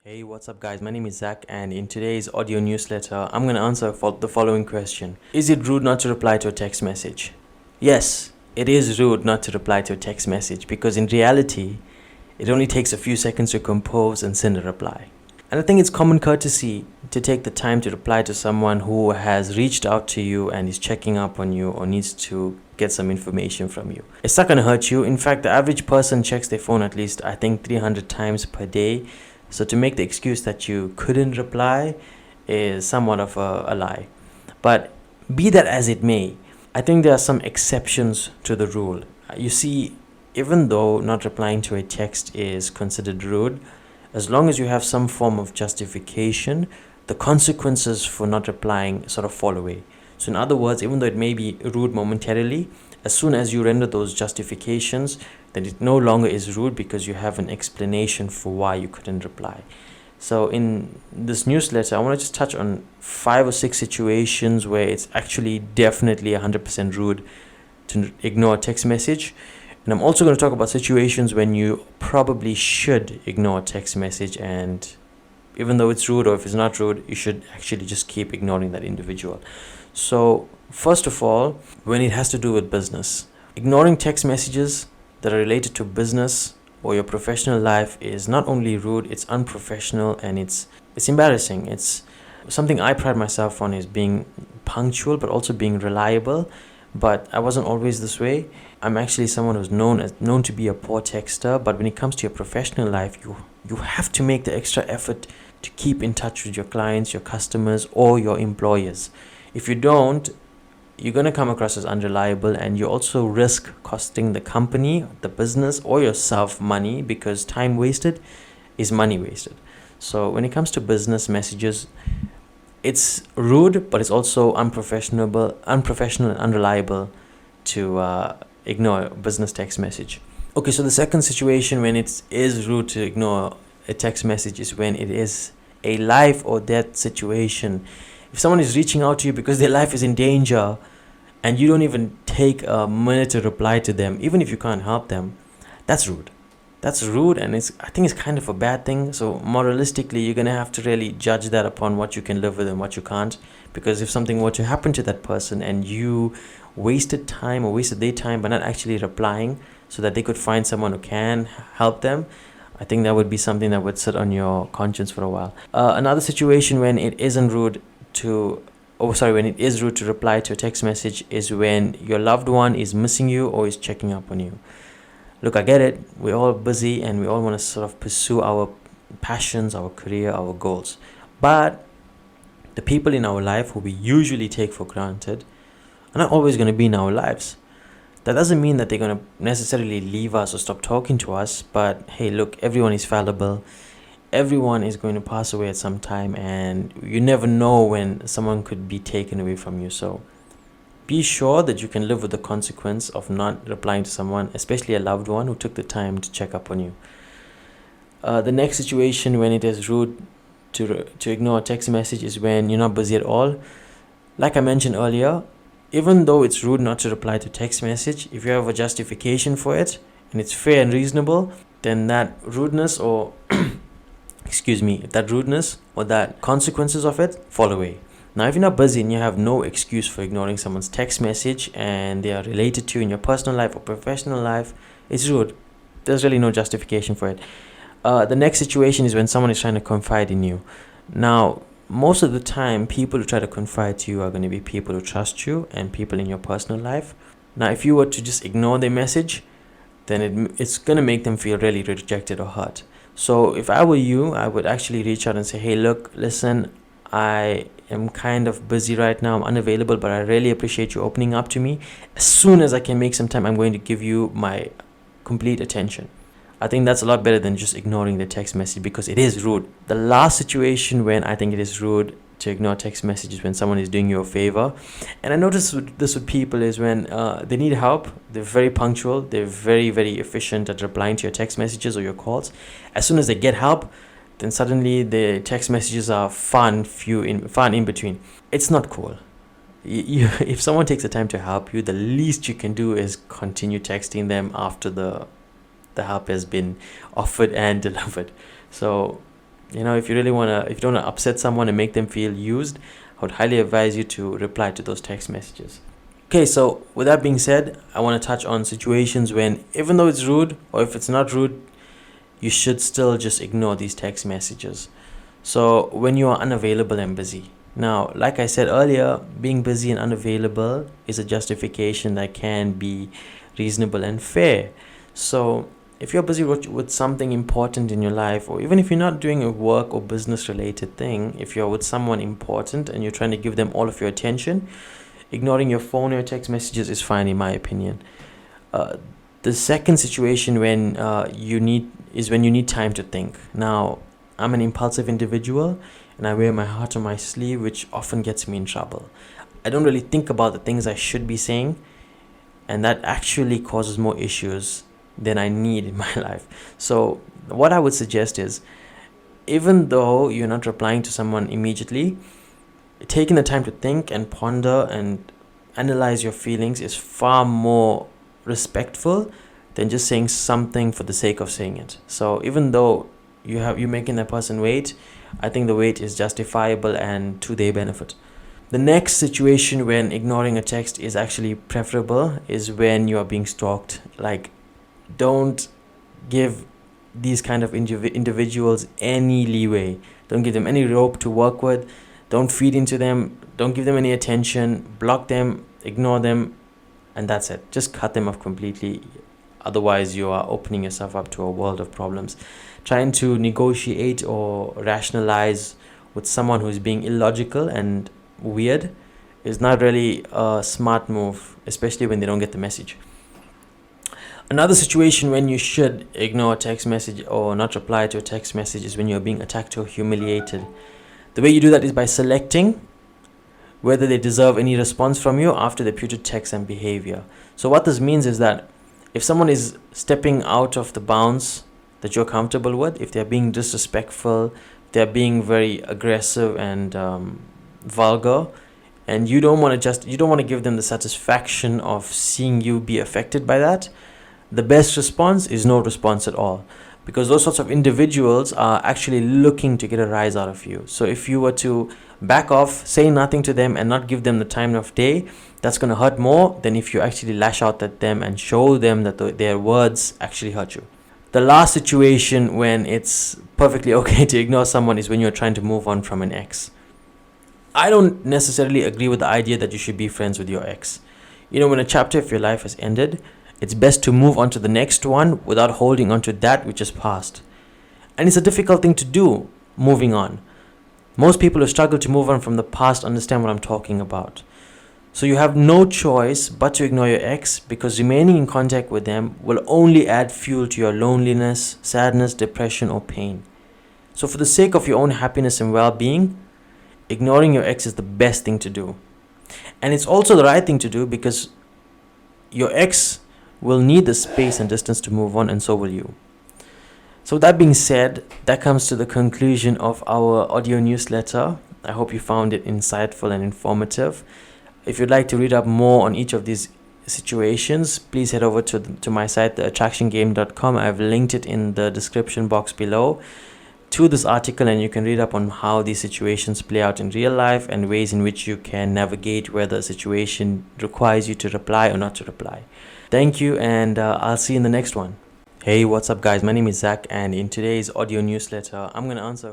Hey, what's up, guys? My name is Zach, and in today's audio newsletter, I'm going to answer the following question. Is it rude not to reply to a text message? Yes, it is rude not to reply to a text message because in reality, it only takes a few seconds to compose and send a reply. And I think it's common courtesy to take the time to reply to someone who has reached out to you and is checking up on you or needs to get some information from you. It's not going to hurt you. In fact, the average person checks their phone at least, I think, 300 times per day. So to make the excuse that you couldn't reply is somewhat of a lie. But be that as it may, I think there are some exceptions to the rule. You see, even though not replying to a text is considered rude, as long as you have some form of justification, the consequences for not replying sort of fall away. So, in other words, even though it may be rude momentarily, as soon as you render those justifications, then it no longer is rude because you have an explanation for why you couldn't reply. So, in this newsletter, I want to just touch on 5 or 6 situations where it's actually definitely 100% rude to ignore a text message. And I'm also going to talk about situations when you probably should ignore a text message, and even though it's rude or if it's not rude, you should actually just keep ignoring that individual. So, first of all, when it has to do with business, ignoring text messages that are related to business or your professional life is not only rude, it's unprofessional, and it's embarrassing. It's something I pride myself on is being punctual but also being reliable, but I wasn't always this way. I'm actually someone who's known to be a poor texter, but when it comes to your professional life, you have to make the extra effort to keep in touch with your clients, your customers, or your employers. If you don't, you're going to come across as unreliable, and you also risk costing the company, the business, or yourself money, because time wasted is money wasted. So when it comes to business messages, it's rude, but it's also unprofessional and unreliable to ignore a business text message. Okay, so the second situation when it is rude to ignore a text message is when it is a life or death situation. If someone is reaching out to you because their life is in danger and you don't even take a minute to reply to them, even if you can't help them, that's rude. That's rude, and I think it's kind of a bad thing. So moralistically, you're gonna have to really judge that upon what you can live with and what you can't. Because if something were to happen to that person and you wasted time or wasted their time by not actually replying so that they could find someone who can help them, I think that would be something that would sit on your conscience for a while. Another situation when it isn't rude to when it is rude to reply to a text message is when your loved one is missing you or is checking up on you. Look, I get it. We're all busy and we all want to sort of pursue our passions, our career, our goals. But the people in our life who we usually take for granted are not always going to be in our lives. That doesn't mean that they're going to necessarily leave us or stop talking to us. But hey, look, everyone is fallible. Everyone is going to pass away at some time, and you never know when someone could be taken away from you. So be sure that you can live with the consequence of not replying to someone, especially a loved one who took the time to check up on you. The next situation when it is rude to ignore a text message is when you're not busy at all. Like I mentioned earlier, even though it's rude not to reply to text message, if you have a justification for it and it's fair and reasonable, then that rudeness or that consequences of it fall away. Now, if you're not busy and you have no excuse for ignoring someone's text message and they are related to you in your personal life or professional life, it's rude. There's really no justification for it. The next situation is when someone is trying to confide in you. Now, most of the time, people who try to confide to you are going to be people who trust you and people in your personal life. Now, if you were to just ignore their message, then it's going to make them feel really rejected or hurt. So if I were you, I would actually reach out and say, hey, look, listen, I am kind of busy right now. I'm unavailable, but I really appreciate you opening up to me. As soon as I can make some time, I'm going to give you my complete attention. I think that's a lot better than just ignoring the text message because it is rude. The last situation when I think it is rude to ignore text messages when someone is doing you a favor, and I notice this with people, is when they need help. They're very punctual, they're very, very efficient at replying to your text messages or your calls. As soon as they get help, then suddenly the text messages are far in between. It's not cool. If someone takes the time to help you, the least you can do is continue texting them after the help has been offered and delivered. So If you really if you don't want to upset someone and make them feel used, I would highly advise you to reply to those text messages. Okay, so with that being said, I want to touch on situations when, even though it's rude or if it's not rude, you should still just ignore these text messages. So when you are unavailable and busy. Now, like I said earlier, being busy and unavailable is a justification that can be reasonable and fair. So if you're busy with something important in your life, or even if you're not doing a work or business related thing, if you're with someone important and you're trying to give them all of your attention, ignoring your phone or your text messages is fine, in my opinion. The second situation when you need time to think. Now, I'm an impulsive individual and I wear my heart on my sleeve, which often gets me in trouble. I don't really think about the things I should be saying, and that actually causes more issues than I need in my life. So, what I would suggest is, even though you're not replying to someone immediately, taking the time to think and ponder and analyze your feelings is far more respectful than just saying something for the sake of saying it. So even though you're making that person wait, I think the wait is justifiable and to their benefit. The next situation when ignoring a text is actually preferable is when you are being stalked. Like, don't give these kind of individuals any leeway. Don't give them any rope to work with. Don't feed into them. Don't give them any attention. Block them, ignore them, and that's it. Just cut them off completely. Otherwise, you are opening yourself up to a world of problems. Trying to negotiate or rationalize with someone who's being illogical and weird is not really a smart move, especially when they don't get the message. Another situation when you should ignore a text message or not reply to a text message is when you're being attacked or humiliated. The way you do that is by selecting whether they deserve any response from you after their putrid text and behavior. So what this means is that if someone is stepping out of the bounds that you're comfortable with, if they're being disrespectful, they're being very aggressive and vulgar, and you don't want to give them the satisfaction of seeing you be affected by that, the best response is no response at all, because those sorts of individuals are actually looking to get a rise out of you. So if you were to back off, say nothing to them, and not give them the time of day, that's going to hurt more than if you actually lash out at them and show them that their words actually hurt you. The last situation when it's perfectly okay to ignore someone is when you're trying to move on from an ex. I don't necessarily agree with the idea that you should be friends with your ex. When a chapter of your life has ended, it's best to move on to the next one without holding on to that which is past. And it's a difficult thing to do, moving on. Most people who struggle to move on from the past understand what I'm talking about. So you have no choice but to ignore your ex, because remaining in contact with them will only add fuel to your loneliness, sadness, depression, or pain. So for the sake of your own happiness and well-being, ignoring your ex is the best thing to do. And it's also the right thing to do, because your ex will need the space and distance to move on, and so will you. So with that being said, that comes to the conclusion of our audio newsletter. I hope you found it insightful and informative. If you'd like to read up more on each of these situations, please head over to my site, theattractiongame.com. I've linked it in the description box below to this article, and you can read up on how these situations play out in real life and ways in which you can navigate whether a situation requires you to reply or not to reply. Thank you, and I'll see you in the next one. Hey, what's up guys? My name is Zach, and in today's audio newsletter, I'm going to answer